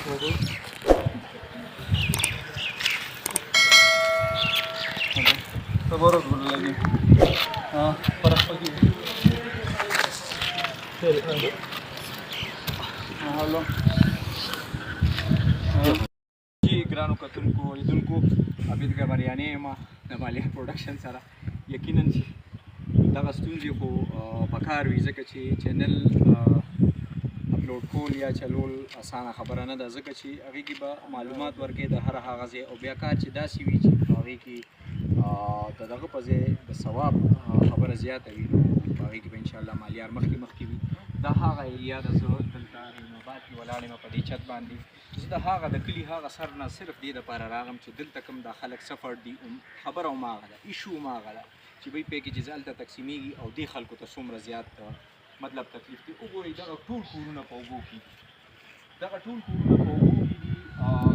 बरोबर बोलू लागेल हां परत हलो जी ګرانو کتونکو لیدونکو عبید ګبریانې یم د مالیار پروډکشن سره یقینا چې دغه ستونزې خو پکار وي ځکه چې چینل اپلوډ کول یا چلول اسانه خبره نه ده ځکه چې هغې کې به معلومات ورکړې د هر هغه ځای او بیا کار چې داسې وي چې په هغې کې د دغه په ځای د ثواب خبره زیاته وي نو په هغې کې به انشاءالله مالیار مخکې وي دا هغه ایریا ده زه دلته رینوباد کې ولاړ یم په دې چت باندې زه د هغه د کلي هغه سر نه صرف دې دپاره راغلم چې دلته کوم دا خلک سفر دي خبره هماغه ده ایشو هماغه ده چې بهی پیکیجز هلته تقسیمیږي او دې خلکو ته څومره زیات مطلب تکلیف دی وګورئ دغه ټول کورونه په اوبو کې دي دغه ټول کورونه په اوبو کې دي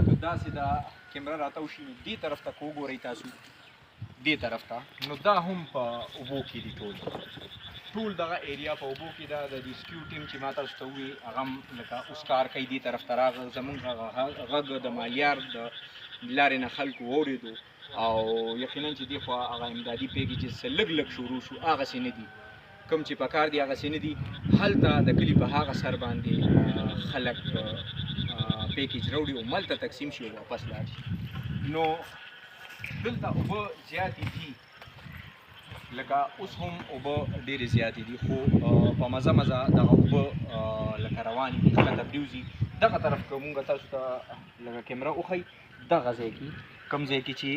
که داسې دا کیمره راته وشي نو دې طرف ته که وګورئ تاسو دې طرف ته نو دا هم په اوبو کې دي ټول دغه ایریا په اوبو کې ده د ریسکیو ټیم چې ما تاسو ته ووایي هغه هم لکه اوس کار کوي دې طرف ته راغله زموږ هغه غږ د مالیار د لارې نه خلکو واورېدو او یقینا چې دې خوا هغه امدادي پیکیجز څه لږ لږ شروع شو هغسې نه دي کوم چې پکار دي هغسې نه دي هلته د کلي په هغه سر باندې خلک پیکیج راوړي او ملته تقسیم شي او واپس لاړ شي نو دلته اوبه زیاتې دي لکه اوس هم اوبه ډېرې زیاتې دي خو په مزه مزه دغه اوبه لکه روانې دي ښکته پرېوځي دغه طرف که مونږ تاسو ته لکه کیمره وښیي دغه ځای کې کوم ځای کې چې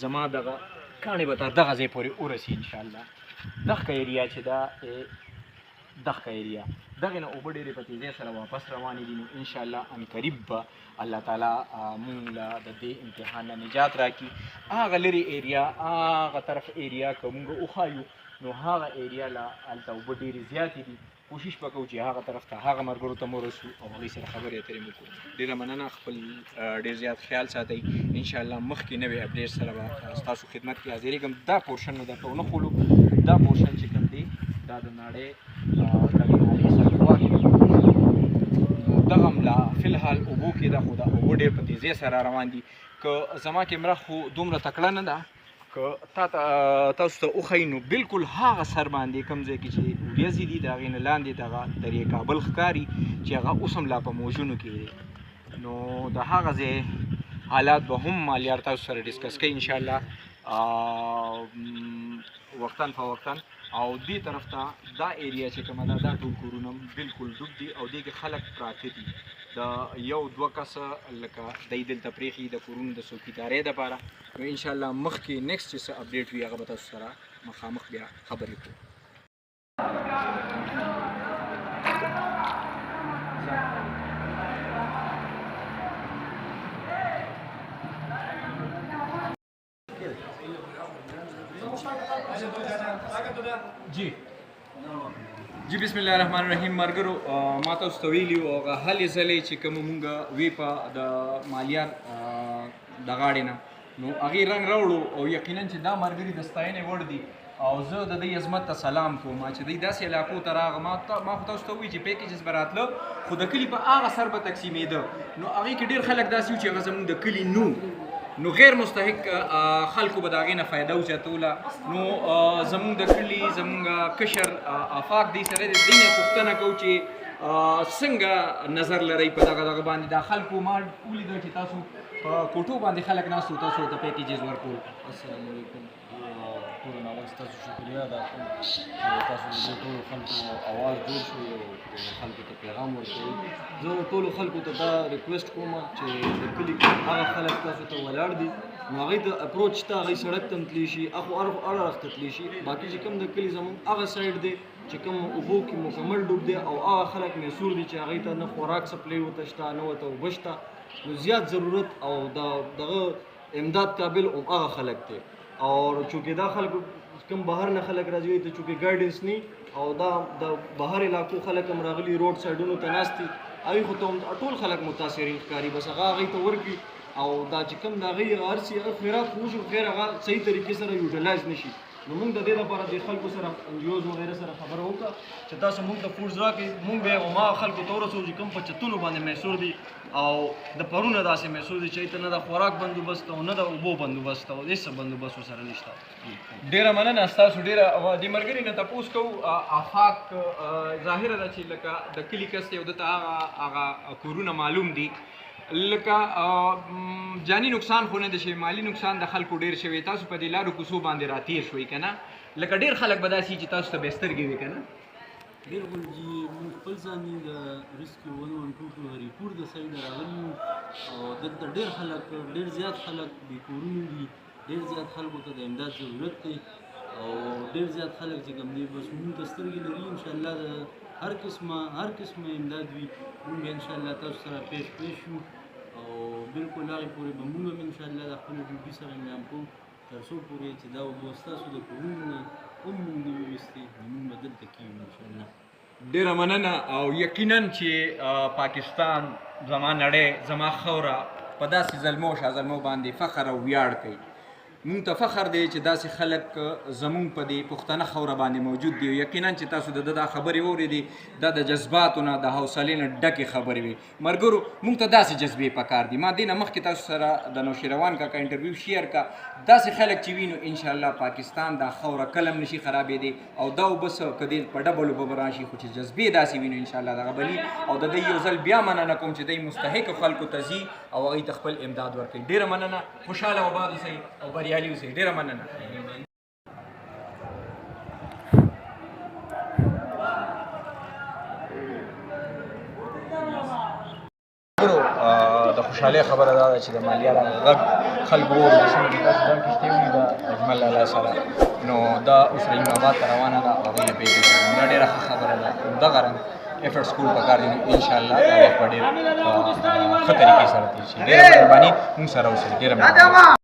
زما دغه کاڼې به تر دغه ځای پورې ورسي انشاءالله دغه ایریا چې ده دغه ایریا دغې نه اوبه ډېرې په تیزۍ سره واپس روانې دي نو انشاءالله عنقریب به الله تعالی مونږ له د دې امتحان نه نجات راکړي هغه لرې ایریا هغه طرف ایریا که مونږ وښایو نو هغه ایریا له هلته اوبه ډېرې زیاتې دي کوشش به کوو چې هغه طرف ته هغه ملګرو ته ورسو او هغوی سره خبرې اترې مو وکړو ډېره مننه خپل ډېر زیات خیال ساتئ انشاءالله مخکې نوې اپډیټ سره به ستاسو خدمت کې حاضرېږم دا پورشن مو درته ونه ښولو دا پورشن چې کوم دی دا د ناړۍ دغې نالې سره ګواښي نو دغه هم لا فلحال اوبو کې ده خو دا اوبه ډېر په تیزۍ سره روان دي که زما کیمره خو دومره تکړه نه ده که تاسو ته وښیي نو بلکل هغه سر باندې کوم ځای کې چې وریځې دي د هغې نه لاندې دغه دریې کابل ښکاري چې هغه اوس هم لا په موجونو کې دی نو د هغه ځای حالات به هم مالیار تاسو سره ډسکس کوي انشاءالله وقتاً فوقتاً او دې طرف ته دا ایریا چې کومه ده دا ټول کورونه بلکل ډوب دي او دې کې خلک پراته دي د یو دوه کسه لکه دی دلته پرېښي د کورونو د څوکیدارۍ دپاره نو انشاءالله مخکې نیکسټ چې څه اپډیټ وي هغه به تاسو سره مخامخ بیا خبرې کړو جی بسم الله الرحمن الرحیم ملګرو ما تاسو ته ویلي وو هغه هلې ځلې چې کومه مونږ وی په د مالیار د غاړې نه نو هغې رنګ راوړو او یقینا چې دا ملګري د ستاینې وړ دي او زه د دوی عظمت ته سلام کوم چې دوی داسې علاقو ته راغه ما خو تاسو ته ووایي چې پیکیجز به راتله خو د کلي په هغه سر به تقسیمېده نو هغې کې ډېر خلک داسې وو چې هغه زموږ د کلي نو غیر مستحق خلکو به د هغې نه فایده وزیاتوله نو زموږ د کلي زموږ کشر آفاق دی سره د دوی نه پوښتنه کوو چې څنګه نظر لرئ په دغه باندې دا خلکو ما ولیدل چې تاسو په کوټو باندې خلک ناست وو تاسو ته پیکیجز ورکول السلام علیکم ټولو نه اول ستاسو شکریه ادا کوم چې تاسو د ټولو خلکو اواز جوړ شوی او خلکو ته پیغام ورکوئ زه ټولو خلکو ته دا ریکویسټ کوم چې د کلي هغه خلک تاسو ته ولاړ دي نو هغوی ته اپروچ ته هغوی سړک ته تللی شي اخو اړخ ته تللی شي باقي چې کوم د کلي زموږ هغه سایډ دی چې کوم اوبو کې مکمل ډوب دی او هغه خلک محصور دي چې هغوی ته نه خوراک سپلی ورته شته نه ورته اوبه شته نو زیات ضرورت او دغه امداد قابل هغه خلک دی او چونکې دا خلکو کوم بهر نه خلک راځي ته چونکې ګایډنس نه او دا د بهر علاقو خلک هم راغلي روډ سایډونو ته ناست دي هغوی خو ته ټول خلک متاثرین ښکاري بس هغه هغوی ته ورکړي او دا چې کوم د هغوی هغه هر څه هغه خیرات خو وشي خو خیر هغه صحیح طریقې سره یوټیلایز نه شي نو موږ د دې لپاره د خلکو سره انجیوز وغیره سره خبره وکړه چې تاسو موږ ته فوډز راکړئ موږ به یې ما خلکو ته ورسوو چې کوم په چتونو باندې میسور دي او د پرونه داسې میسور دي چې هلته نه د خوراک بندوبست او نه د اوبو بندوبست او هېڅ بندوبست ورسره نشته. ډیره مننه ستاسو. ډیره د ملګري نه تپوس کوو آفاق ظاهره ده چې لکه د کلي کس دی او دته هغه کورونه معلوم دي لکه جاني نقصان خو نه دی شوی مالي نقصان د خلکو ډیر شوی تاسو په دې لارو کوڅو باندې راتیر شوي که نه لکه ډیر خلک به داسې چې تاسو ته به سترګې وي که نه بالکل جی موږ خپل ځان د ریسکیو 112 ریپورټ د سایډه راغلي یو او دلته ډېر خلک ډېر زیات خلک بې کورونو دي ډېر زیات خلکو ته د امداد ضرورت دی او ډېر زیات خلک چې کوم دي بس موږ ته سترګې لري انشاءالله د هر قسمه امداد وي موږ به انشاءالله تاسو سره پیش شو او بالکل هغې پورې به موږ هم انشاءالله د خپلې ډیوټي سره انجام کوو تر څو پورې چې دا اوبه ستاسو د کورونو نه هم موږ نه ویستې نو موږ به دلته کېږو انشاءالله. ډیره مننه او یقینا چې پاکستان زما نړۍ زما خوره په داسې زلمو شازلمو باندې فخر او ویاړ کوي مونږ ته فخر دی چې داسې خلک زمونږ په دې پښتنه خوره باندې موجود دي یقینا چې تاسو د دا خبرې واورېدې دا د جذباتو نه د حوصلې نه ډکې خبرې وي ملګرو مونږ ته داسې جذبې پکار دي ما دې نه مخکې تاسو سره د نوشیروان کاکا انټرویو شیر کا داسې خلک چې وینو انشاءالله پاکستان دا خوره کلم نشي خرابېدی او دا اوبه څه که دې په ډبلو اوبه راشي خو چې جذبې داسې وینو انشاءالله دغه بلي او د دې یو ځل بیا مننه کوم چې دی مستحقو خلکو ته ځي او هغوی ته خپل امداد ورکوي ډېره مننه خوشحاله او آباد اوسئ او بریالي اوسئ ډېره مننه د خوشحالۍ خبره دا ده چې د مالیار غږ خلکو واورېدل شوي دي تاسو دا کښتۍ ولي د اجمل لالا سره نو دا اوس رحیم آباد ته روانه ده هغوی نه پېژني دا ډېره ښه خبره ده همدغه رنګ ایفرټس کول پکار دي نو انشاءالله دا وخت به ډېر ښه طریقې سره تېر شي ډېره مهرباني موږ سره اوسئ ډېره مهرباني